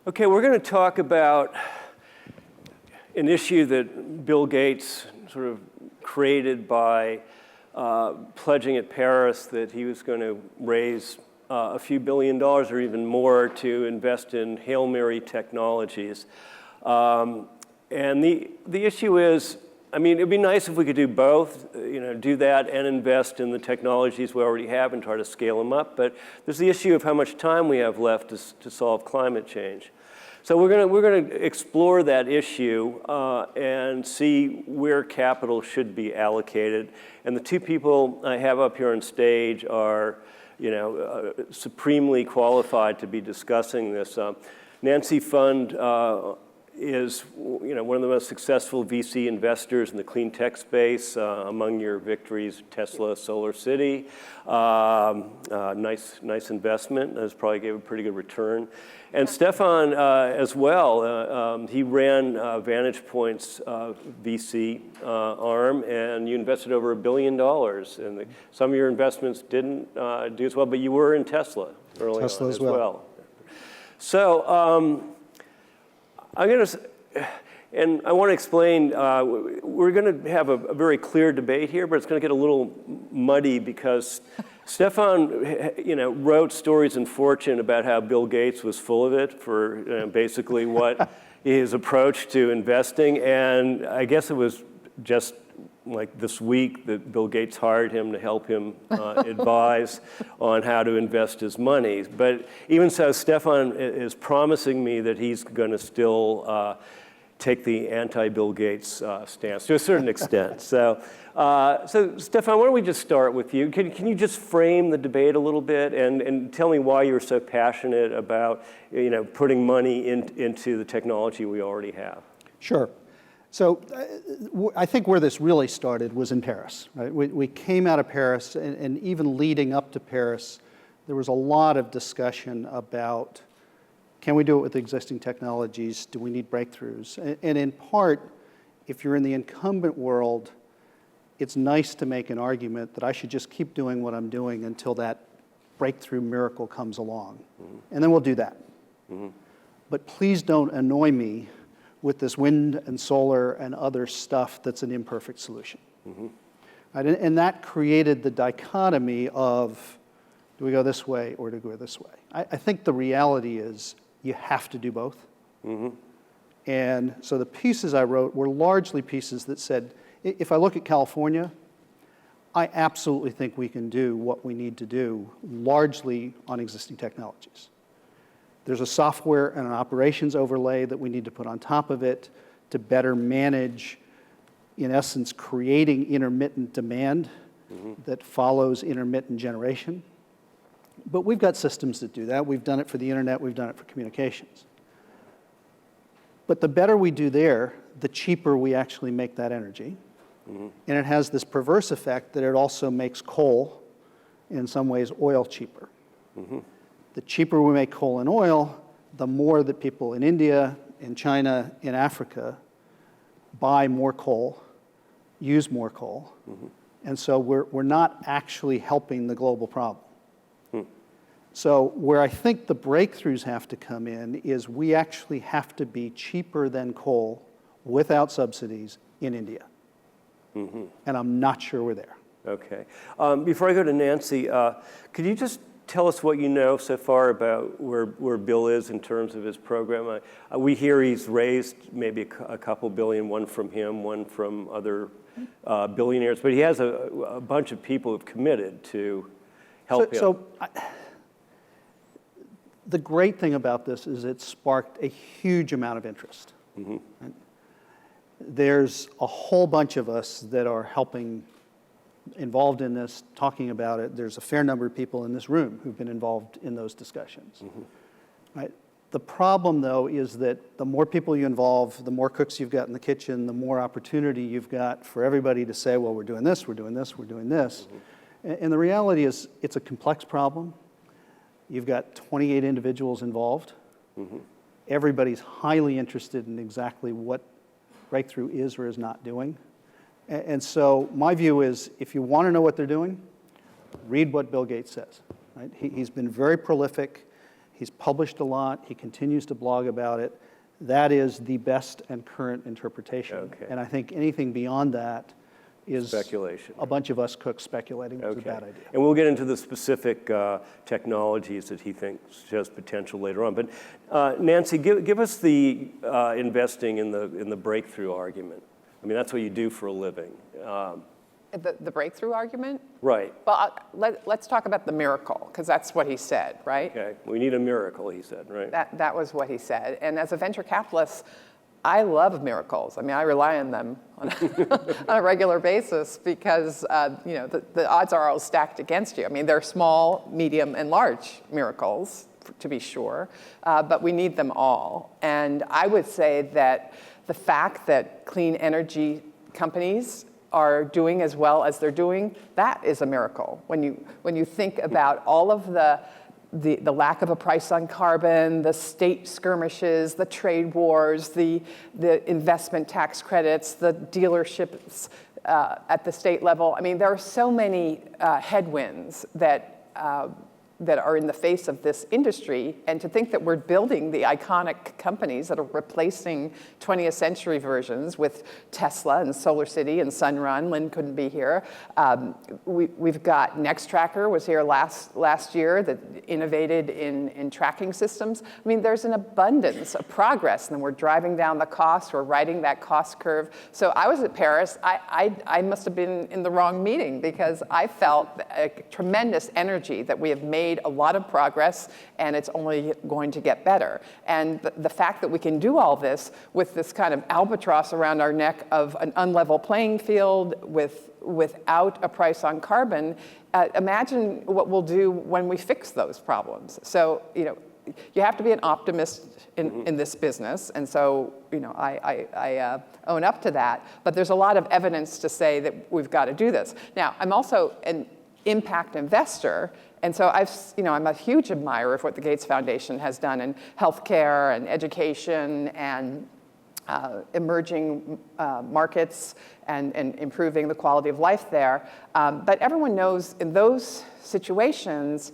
Okay, we're going to talk about an issue that Bill Gates sort of created by pledging at Paris that he was going to raise a few $billion or even more to invest in Hail Mary technologies. And the issue is, I mean, it'd be nice if we could do both, do that and invest in the technologies we already have and try to scale them up. But there's the issue of how much time we have left to solve climate change. So we're going to explore that issue and see where capital should be allocated. And the two people I have up here on stage are, supremely qualified to be discussing this. Nancy Fund is one of the most successful VC investors in the clean tech space. Among your victories, Tesla, SolarCity. Nice investment. That's probably gave a pretty good return. And Stefan as well. He ran Vantage Point's VC arm, and you invested over $1 billion. And some of your investments didn't do as well, but you were in Tesla early on as well. So. I'm going to, and I want to explain, we're going to have a very clear debate here, but it's going to get a little muddy because Stefan, wrote stories in Fortune about how Bill Gates was full of it for basically what his approach to investing. And I guess it was just like this week that Bill Gates hired him to help him advise on how to invest his money. But even so, Stefan is promising me that he's going to still take the anti-Bill Gates stance to a certain extent. So Stefan, why don't we just start with you? Can you just frame the debate a little bit and tell me why you're so passionate about putting money into the technology we already have? Sure. So I think where this really started was in Paris. Right? We came out of Paris, and even leading up to Paris, there was a lot of discussion about, can we do it with existing technologies? Do we need breakthroughs? And in part, if you're in the incumbent world, it's nice to make an argument that I should just keep doing what I'm doing until that breakthrough miracle comes along. Mm-hmm. And then we'll do that. Mm-hmm. But please don't annoy me with this wind and solar and other stuff that's an imperfect solution. Mm-hmm. Right? And that created the dichotomy of, do we go this way or do we go this way? I think the reality is you have to do both. Mm-hmm. And so the pieces I wrote were largely pieces that said, if I look at California, I absolutely think we can do what we need to do largely on existing technologies. There's a software and an operations overlay that we need to put on top of it to better manage, in essence, creating intermittent demand that follows intermittent generation. But we've got systems that do that. We've done it for the internet. We've done it for communications. But the better we do there, the cheaper we actually make that energy. Mm-hmm. And it has this perverse effect that it also makes coal, in some ways, oil cheaper. Mm-hmm. The cheaper we make coal and oil, the more that people in India, in China, in Africa buy more coal, use more coal. Mm-hmm. And so we're not actually helping the global problem. Mm. So where I think the breakthroughs have to come in is we actually have to be cheaper than coal without subsidies in India. Mm-hmm. And I'm not sure we're there. Okay. Before I go to Nancy, could you just tell us what you know so far about where Bill is in terms of his program. We hear he's raised maybe a couple billion, one from him, one from other billionaires, but he has a bunch of people who've committed to help him. So the great thing about this is it sparked a huge amount of interest. Mm-hmm. Right? There's a whole bunch of us that are involved in this, talking about it. There's a fair number of people in this room who've been involved in those discussions. Mm-hmm. Right? The problem, though, is that the more people you involve, the more cooks you've got in the kitchen, the more opportunity you've got for everybody to say, well, we're doing this, we're doing this, we're doing this. Mm-hmm. And the reality is it's a complex problem. You've got 28 individuals involved. Mm-hmm. Everybody's highly interested in exactly what Breakthrough is or is not doing. And so my view is, if you want to know what they're doing, read what Bill Gates says. Right? He's been very prolific. He's published a lot. He continues to blog about it. That is the best and current interpretation. Okay. And I think anything beyond that is Speculation. a bunch of us cooks speculating, which is Okay. a bad idea. And we'll get into the specific technologies that he thinks has potential later on. But Nancy, give us the investing in the breakthrough argument. I mean, that's what you do for a living. The breakthrough argument? Right. Well, let's talk about the miracle, because that's what he said, right? Okay. We need a miracle, he said, right? That was what he said. And as a venture capitalist, I love miracles. I mean, I rely on them on a regular basis because, the odds are all stacked against you. I mean, they're small, medium, and large miracles, to be sure, but we need them all. And I would say that the fact that clean energy companies are doing as well as they're doing, that is a miracle. When you think about all of the lack of a price on carbon, the state skirmishes, the trade wars, the investment tax credits, the dealerships at the state level. I mean, there are so many headwinds that are in the face of this industry, and to think that we're building the iconic companies that are replacing 20th century versions with Tesla and SolarCity and Sunrun. Lynn couldn't be here. We've got Nextracker was here last year that innovated in tracking systems. I mean, there's an abundance of progress, and we're driving down the cost. We're riding that cost curve. So I was at Paris. I must have been in the wrong meeting because I felt a tremendous energy that we have made a lot of progress, and it's only going to get better. And the fact that we can do all this with this kind of albatross around our neck of an unlevel playing field without a price on carbon, imagine what we'll do when we fix those problems. So, you have to be an optimist in this business, and so I own up to that. But there's a lot of evidence to say that we've got to do this. Now, I'm also an impact investor, and so I'm a huge admirer of what the Gates Foundation has done in healthcare and education and emerging markets and improving the quality of life there. But everyone knows in those situations,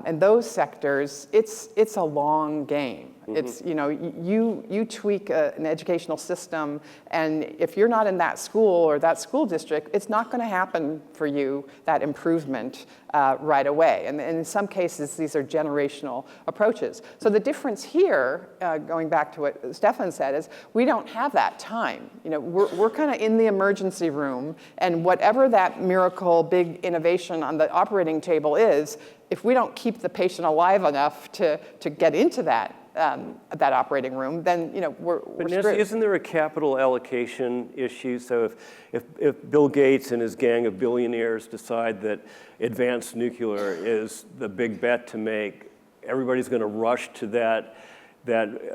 in those sectors, it's a long game. Mm-hmm. It's, you tweak an educational system, and if you're not in that school or that school district, it's not going to happen for you, that improvement, right away. And in some cases, these are generational approaches. So the difference here, going back to what Stefan said, is we don't have that time. We're kind of in the emergency room, and whatever that miracle, big innovation on the operating table is, if we don't keep the patient alive enough to get into that operating room, then we're But screwed. Nancy, isn't there a capital allocation issue? So if Bill Gates and his gang of billionaires decide that advanced nuclear is the big bet to make, everybody's going to rush to that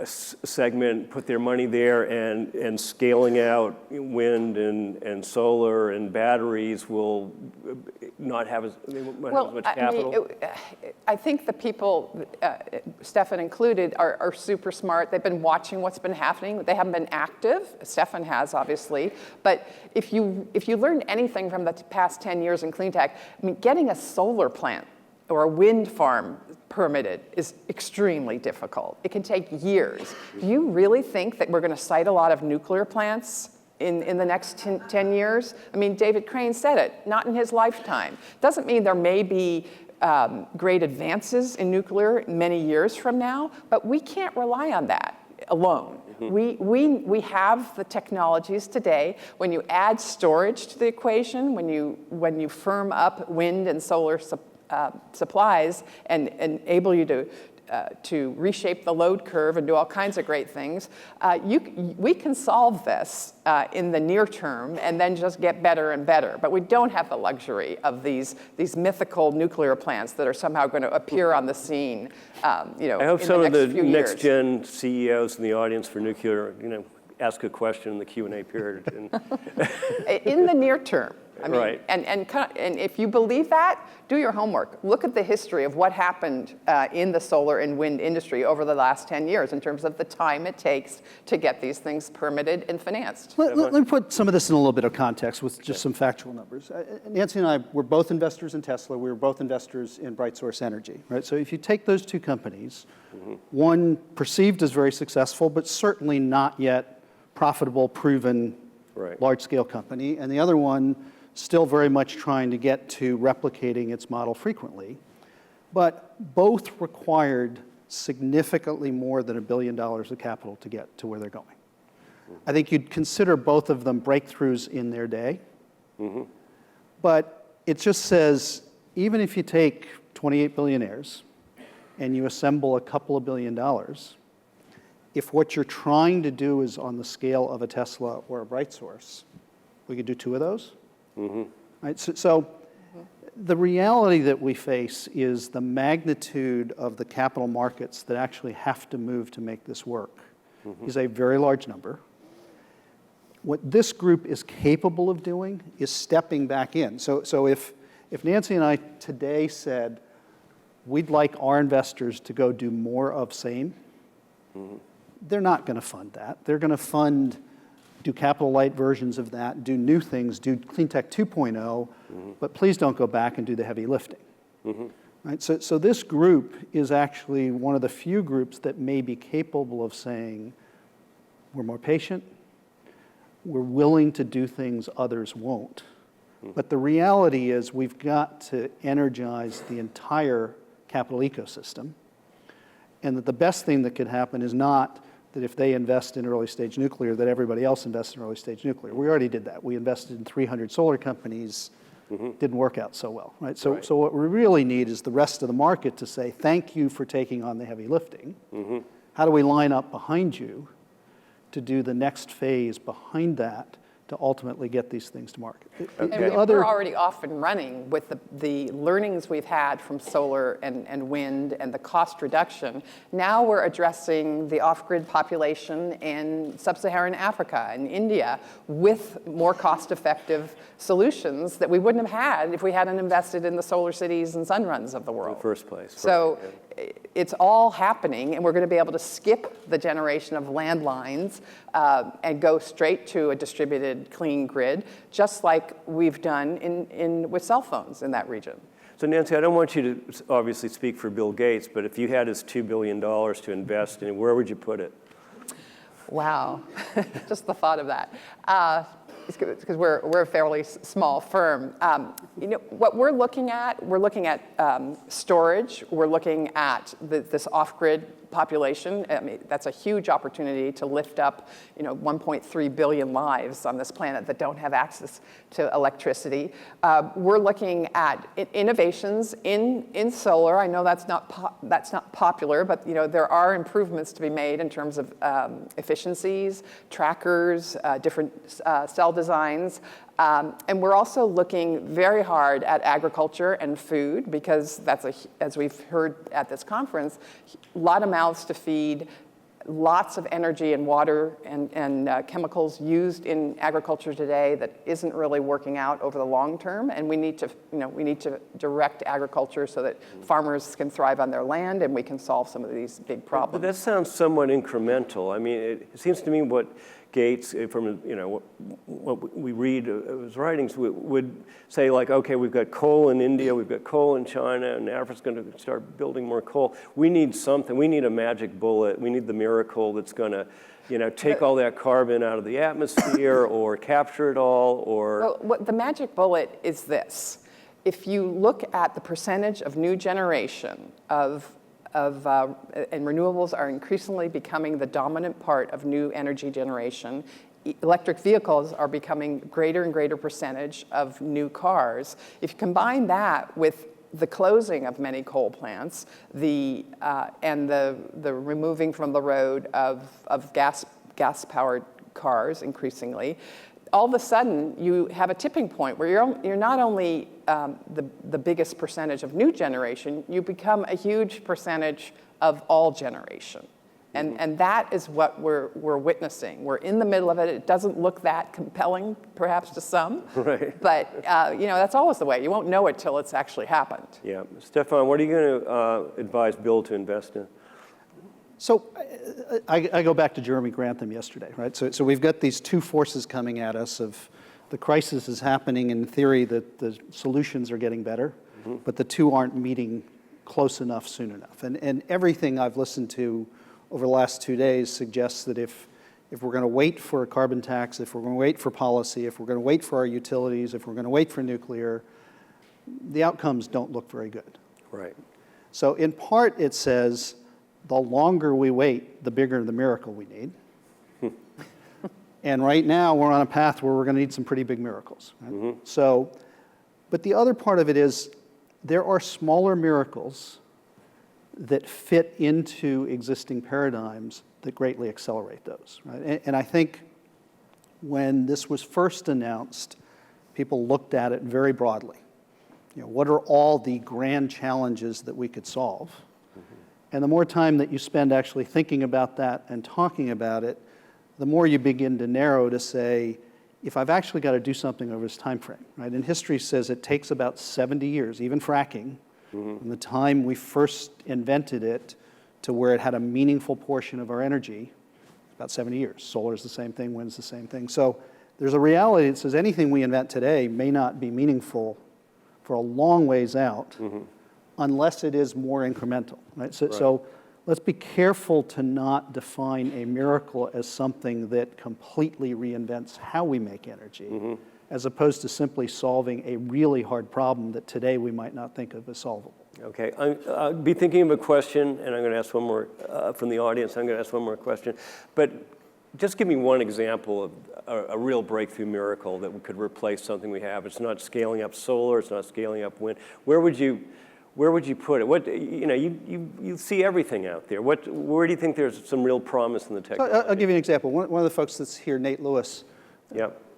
segment, put their money there, and scaling out wind and solar and batteries will not have as much capital? I think the people, Stefan included, are super smart. They've been watching what's been happening. They haven't been active. Stefan has, obviously. But if you learned anything from the past 10 years in clean tech, I mean, getting a solar plant or a wind farm permitted is extremely difficult. It can take years. Do you really think that we're going to site a lot of nuclear plants in the next 10 years? I mean, David Crane said it, not in his lifetime. Doesn't mean there may be great advances in nuclear many years from now, but we can't rely on that alone. Mm-hmm. We have the technologies today. When you add storage to the equation, when you firm up wind and solar supplies and enable you to reshape the load curve and do all kinds of great things, we can solve this in the near term and then just get better and better. But we don't have the luxury of these mythical nuclear plants that are somehow going to appear on the scene. I hope some of the years. next-gen CEOs in the audience for nuclear, ask a question in the Q&A period. In the near term. I mean, Right. and if you believe that, do your homework. Look at the history of what happened in the solar and wind industry over the last 10 years in terms of the time it takes to get these things permitted and financed. Let me put some of this in a little bit of context with just some factual numbers. Nancy and I were both investors in Tesla. We were both investors in BrightSource Energy, right? So if you take those two companies, one perceived as very successful, but certainly not yet profitable, proven, Right. large-scale company, and the other one still very much trying to get to replicating its model frequently, but both required significantly more than $1 billion of capital to get to where they're going. I think you'd consider both of them breakthroughs in their day, but it just says, even if you take 28 billionaires and you assemble a couple of $1 billion, if what you're trying to do is on the scale of a Tesla or a BrightSource, we could do two of those. Right? So the reality that we face is the magnitude of the capital markets that actually have to move to make this work is a very large number. What this group is capable of doing is stepping back in. So if Nancy and I today said, we'd like our investors to go do more of same, they're not going to fund that. They're going to do capital light versions of that, do new things, do Cleantech 2.0, but please don't go back and do the heavy lifting. Right? So this group is actually one of the few groups that may be capable of saying, we're more patient, we're willing to do things others won't. But the reality is we've got to energize the entire capital ecosystem, and that the best thing that could happen is not that if they invest in early stage nuclear, that everybody else invests in early stage nuclear. We already did that. We invested in 300 solar companies, didn't work out so well, right? So what we really need is the rest of the market to say, thank you for taking on the heavy lifting. How do we line up behind you to do the next phase behind that to ultimately get these things to market? And we're already off and running with the learnings we've had from solar and wind and the cost reduction. Now we're addressing the off-grid population in sub-Saharan Africa and India with more cost-effective solutions that we wouldn't have had if we hadn't invested in the solar cities and Sunruns of the world. In the first place. So it's all happening, and we're going to be able to skip the generation of landlines and go straight to a distributed clean grid, just like we've done with cell phones in that region. So Nancy, I don't want you to obviously speak for Bill Gates, but if you had his $2 billion to invest in, where would you put it? Wow, just the thought of that. Because we're a fairly small firm. What we're looking at storage. We're looking at this off-grid population. I mean, that's a huge opportunity to lift up, 1.3 billion lives on this planet that don't have access to electricity. We're looking at innovations in solar. I know that's not popular, but there are improvements to be made in terms of efficiencies, trackers, different cell designs. And we're also looking very hard at agriculture and food because as we've heard at this conference, a lot of mouths to feed, lots of energy and water and chemicals used in agriculture today that isn't really working out over the long term. And we need to direct agriculture so that farmers can thrive on their land and we can solve some of these big problems. But that sounds somewhat incremental. I mean, it seems to me what Gates, from what we read of his writings, would say, like, okay, we've got coal in India, we've got coal in China, and Africa's going to start building more coal. We need something. We need a magic bullet. We need the miracle that's going to, take all that carbon out of the atmosphere or capture it all, or... Well, the magic bullet is this. If you look at the percentage of new generation and renewables are increasingly becoming the dominant part of new energy generation. Electric vehicles are becoming greater and greater percentage of new cars. If you combine that with the closing of many coal plants, and the removing from the road of gas-powered cars increasingly, all of a sudden you have a tipping point where you're not only the biggest percentage of new generation, you become a huge percentage of all generation. And that is what we're witnessing. We're in the middle of it. It doesn't look that compelling, perhaps to some. Right. But, that's always the way. You won't know it till it's actually happened. Yeah. Stefan, what are you going to advise Bill to invest in? So I go back to Jeremy Grantham yesterday, right? So we've got these two forces coming at us of the crisis is happening in theory that the solutions are getting better, but the two aren't meeting close enough soon enough. And everything I've listened to over the last 2 days suggests that if we're going to wait for a carbon tax, if we're going to wait for policy, if we're going to wait for our utilities, if we're going to wait for nuclear, the outcomes don't look very good. Right. So in part, it says the longer we wait, the bigger the miracle we need. And right now, we're on a path where we're going to need some pretty big miracles. Right? So, but the other part of it is there are smaller miracles that fit into existing paradigms that greatly accelerate those. Right? And I think when this was first announced, people looked at it very broadly. What are all the grand challenges that we could solve? And the more time that you spend actually thinking about that and talking about it, the more you begin to narrow to say, if I've actually got to do something over this time frame, right? And history says it takes about 70 years, even fracking, from the time we first invented it to where it had a meaningful portion of our energy, about 70 years. Solar is the same thing, wind's the same thing. So there's a reality that says anything we invent today may not be meaningful for a long ways out unless it is more incremental, right? So let's be careful to not define a miracle as something that completely reinvents how we make energy, as opposed to simply solving a really hard problem that today we might not think of as solvable. Okay, I'll be thinking of a question, and I'm going to ask one more from the audience. I'm going to ask one more question. But just give me one example of a real breakthrough miracle that could replace something we have. It's not scaling up solar, it's not scaling up wind. Where would you put it? What, you see everything out there. Where do you think there's some real promise in the technology? So I'll give you an example. One of the folks that's here, Nate Lewis,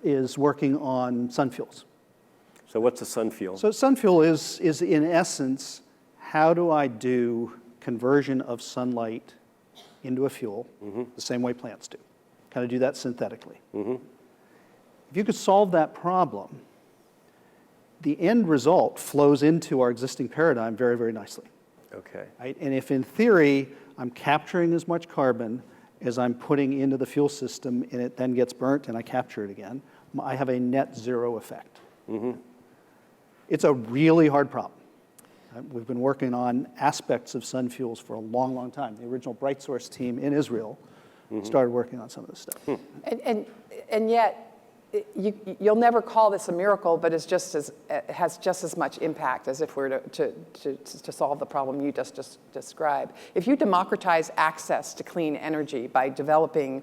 is working on sun fuels. So what's a sun fuel? So sun fuel is in essence, how do I do conversion of sunlight into a fuel the same way plants do? Kind of do that synthetically. If you could solve that problem, the end result flows into our existing paradigm very, very nicely. Okay. Right? And if in theory, I'm capturing as much carbon as I'm putting into the fuel system and it then gets burnt and I capture it again, I have a net zero effect. It's a really hard problem. We've been working on aspects of sun fuels for a long, long time. The original BrightSource team in Israel started working on some of this stuff. And yet, you'll never call this a miracle, but it has just as much impact as if we're to solve the problem you just described. If you democratize access to clean energy by developing,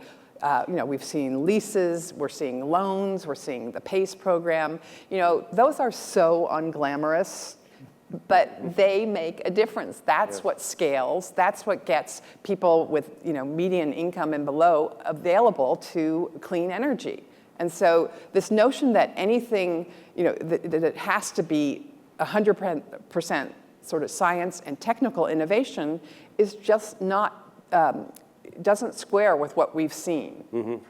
we've seen leases, we're seeing loans, we're seeing the PACE program. Those are so unglamorous, but they make a difference. That's what scales. That's what gets people with median income and below available to clean energy. And so this notion that anything, that it has to be 100% sort of science and technical innovation is just not, doesn't square with what we've seen.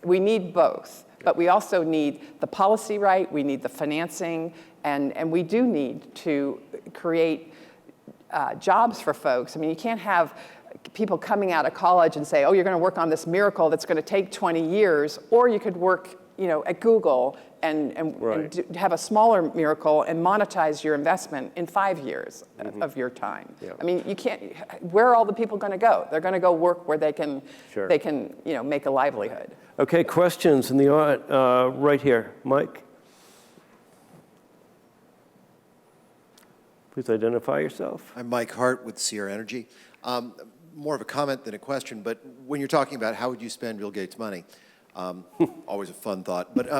We need both, but we also need the policy right, we need the financing, and we do need to create jobs for folks. I mean, you can't have people coming out of college and say, oh, you're going to work on this miracle that's going to take 20 years, or you could work at Google and have a smaller miracle and monetize your investment in 5 years of your time. I mean, you can't, where are all the people going to go? They're going to go work where they can, make a livelihood. Okay, questions in the right here. Mike? Please identify yourself. I'm Mike Hart with Sierra Energy. More of a comment than a question, but when you're talking about how would you spend Bill Gates' money, always a fun thought. But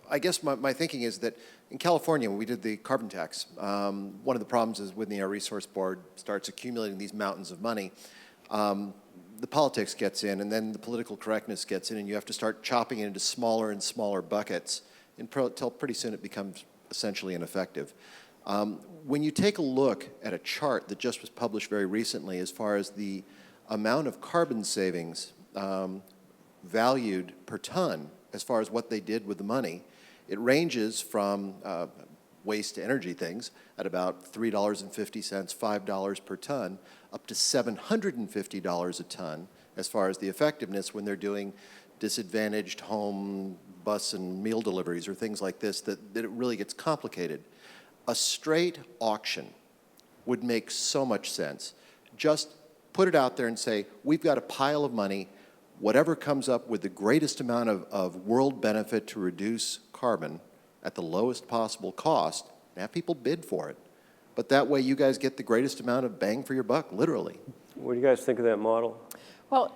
I guess my thinking is that in California, when we did the carbon tax, one of the problems is when the Air Resource Board starts accumulating these mountains of money, the politics gets in, and then the political correctness gets in, and you have to start chopping it into smaller and smaller buckets until pretty soon it becomes essentially ineffective. When you take a look at a chart that just was published very recently as far as the amount of carbon savings valued per ton as far as what they did with the money, it ranges from waste to energy things at about $3.50, $5 per ton, up to $750 a ton as far as the effectiveness when they're doing disadvantaged home, bus, and meal deliveries or things like this, that it really gets complicated. A straight auction would make so much sense. Just put it out there and say, we've got a pile of money, whatever comes up with the greatest amount of world benefit to reduce carbon at the lowest possible cost, and have people bid for it. But that way you guys get the greatest amount of bang for your buck, literally. What do you guys think of that model? Well,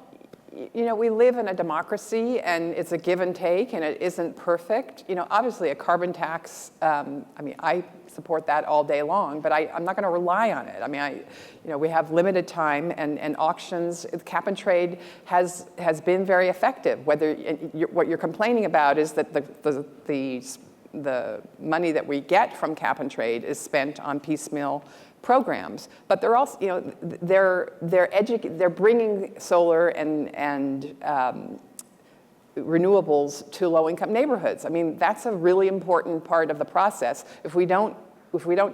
you know, we live in a democracy, and it's a give and take, and it isn't perfect. You know, obviously a carbon tax, I mean, I support that all day long, but I'm not going to rely on it. I mean, you know, we have limited time, and auctions, cap and trade has been very effective. Whether what you're complaining about is that the money that we get from cap and trade is spent on piecemeal programs, but they're also, you know, they're bringing solar and renewables to low-income neighborhoods. I mean, that's a really important part of the process. If we don't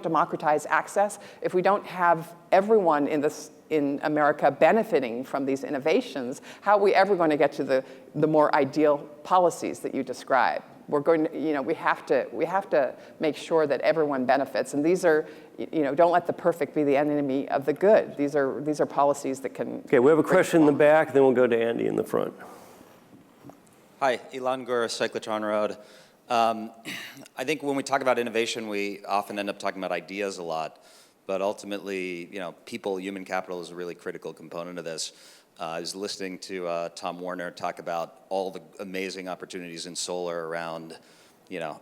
democratize access, if we don't have everyone in America benefiting from these innovations, how are we ever going to get to the more ideal policies that you describe? We're going to, you know, we have to make sure that everyone benefits, and these are, you know, don't let the perfect be the enemy of the good. These are policies that can. Okay, we have a question in the back, then we'll go to Andy in the front. Hi, Ilan Gur, Cyclotron Road. I think when we talk about innovation, we often end up talking about ideas a lot, but ultimately, you know, people, human capital is a really critical component of this. I was listening to Tom Warner talk about all the amazing opportunities in solar around, you know,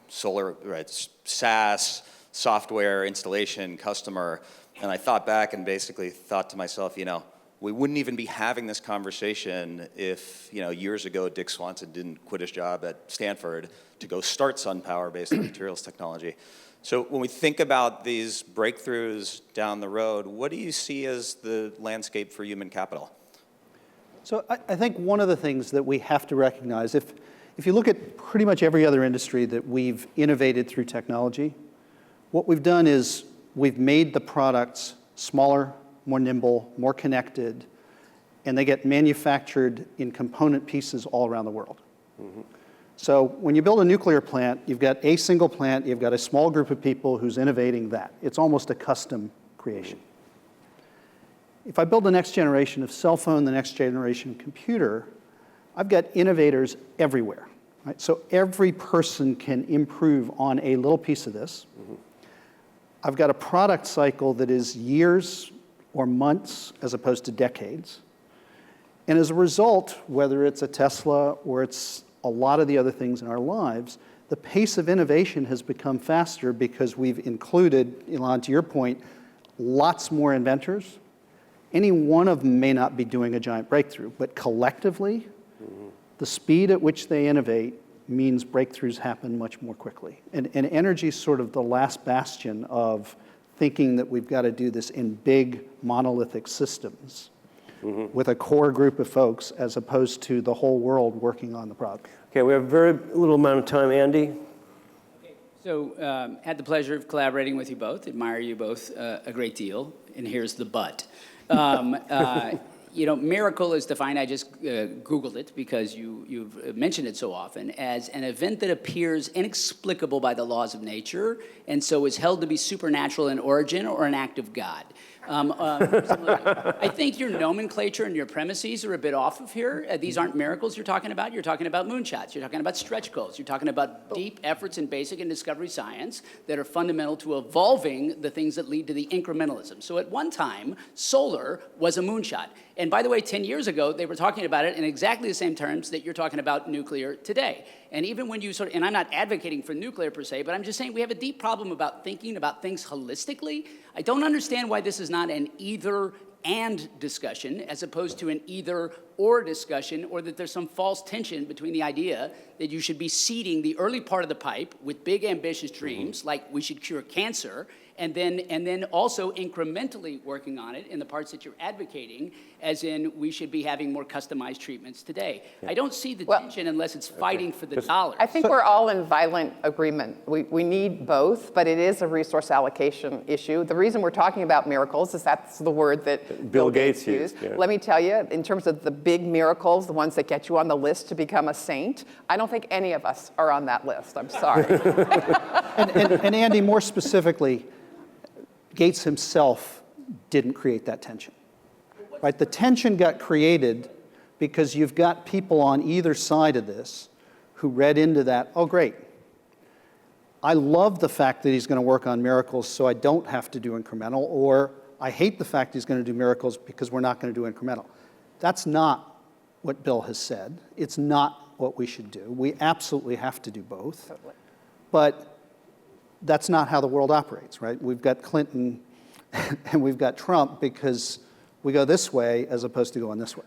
solar, right, SaaS, software, installation, customer, and I thought back and basically thought to myself, you know, we wouldn't even be having this conversation if, you know, years ago Dick Swanson didn't quit his job at Stanford to go start SunPower based on materials technology. So when we think about these breakthroughs down the road, what do you see as the landscape for human capital? So I think one of the things that we have to recognize, if you look at pretty much every other industry that we've innovated through technology, what we've done is we've made the products smaller, more nimble, more connected, and they get manufactured in component pieces all around the world. Mm-hmm. So when you build a nuclear plant, you've got a single plant, you've got a small group of people who's innovating that. It's almost a custom creation. If I build the next generation of cell phone, the next generation computer, I've got innovators everywhere. Right? So every person can improve on a little piece of this. Mm-hmm. I've got a product cycle that is years or months as opposed to decades. And as a result, whether it's a Tesla or it's a lot of the other things in our lives, the pace of innovation has become faster because we've included, Ilan, to your point, lots more inventors. Any one of them may not be doing a giant breakthrough, but collectively, the speed at which they innovate means breakthroughs happen much more quickly. And energy is sort of the last bastion of thinking that we've got to do this in big monolithic systems. Mm-hmm. With a core group of folks as opposed to the whole world working on the product. Okay, we have very little amount of time. Andy? Okay, so had the pleasure of collaborating with you both, admire you both a great deal, and here's the but. You know, miracle is defined, I just Googled it because you've mentioned it so often, as an event that appears inexplicable by the laws of nature and so is held to be supernatural in origin or an act of God. I think your nomenclature and your premises are a bit off of here. These aren't miracles you're talking about. You're talking about moonshots. You're talking about stretch goals. You're talking about deep efforts in basic and discovery science that are fundamental to evolving the things that lead to the incrementalism. So at one time, solar was a moonshot. And by the way, 10 years ago, they were talking about it in exactly the same terms that you're talking about nuclear today. And even when you sort of, and I'm not advocating for nuclear per se, but I'm just saying we have a deep problem about thinking about things holistically. I don't understand why this is not an either and discussion as opposed to an either or discussion, or that there's some false tension between the idea that you should be seeding the early part of the pipe with big ambitious dreams, like we should cure cancer, and then also incrementally working on it in the parts that you're advocating, as in we should be having more customized treatments today. I don't see the tension unless it's fighting for the dollar. I think we're all in violent agreement. We need both, but it is a resource allocation issue. The reason we're talking about miracles is that's the word that Bill Gates used, yeah. Let me tell you, in terms of the big miracles, the ones that get you on the list to become a saint, I don't think any of us are on that list. I'm sorry. And Andy, more specifically, Gates himself didn't create that tension. Right? The tension got created because you've got people on either side of this who read into that, oh, great. I love the fact that he's going to work on miracles so I don't have to do incremental, or I hate the fact he's going to do miracles because we're not going to do incremental. That's not what Bill has said. It's not what we should do. We absolutely have to do both. Totally. But that's not how the world operates, right? We've got Clinton and we've got Trump because we go this way as opposed to going this way.